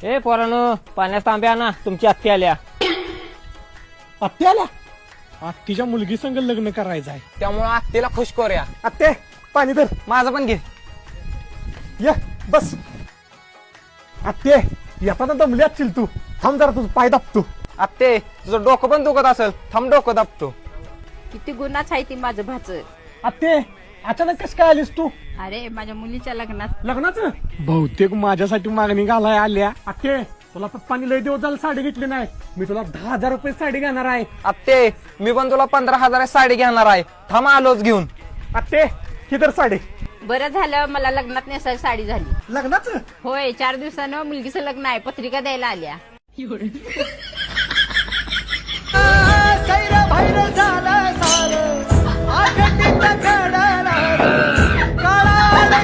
ए पोरानो पाण्यात तांब्या ना, तुमची आत्ती आल्या. आत्या आल्या. आत्तीच्या मुलगी संग लग्न करायचं आहे. त्यामुळे आत्तीला खुश करूया. आत्ते पाणी तर माझं पण घे. ये बस. आत्ते येताना दमली असशील तू. थांब जरा तुझं पाय दाबतो. आत्ते तुझं डोकं पण दुखत असेल, थांब डोकं दाबतो. किती गुन्हाच आहे ती माझं भाच. आत्ते अचानक कस काय आलीस तू? अरे माझ्या मुलीच्या लग्नात. लग्नाचं बहुतेक माझ्यासाठी मागणी घालाय आल्या. आत्ते तुला पप्पानी लय दिवस झालं साडी घेतली नाही. मी तुला 10,000 रुपये साडी घेणार आहे. आत्ते मी पण तुला 15,000 साडी घेणार आहे, थांब आलोच घेऊन. आत्ते ही तर साडी. बरं झालं मला लग्नात नेसायची साडी झाली. लग्नाचं होय 4 दिवसानं मुलगीचं लग्न आहे, पत्रिका द्यायला आल्या. झालं सारं आखटीत घडलं काळाला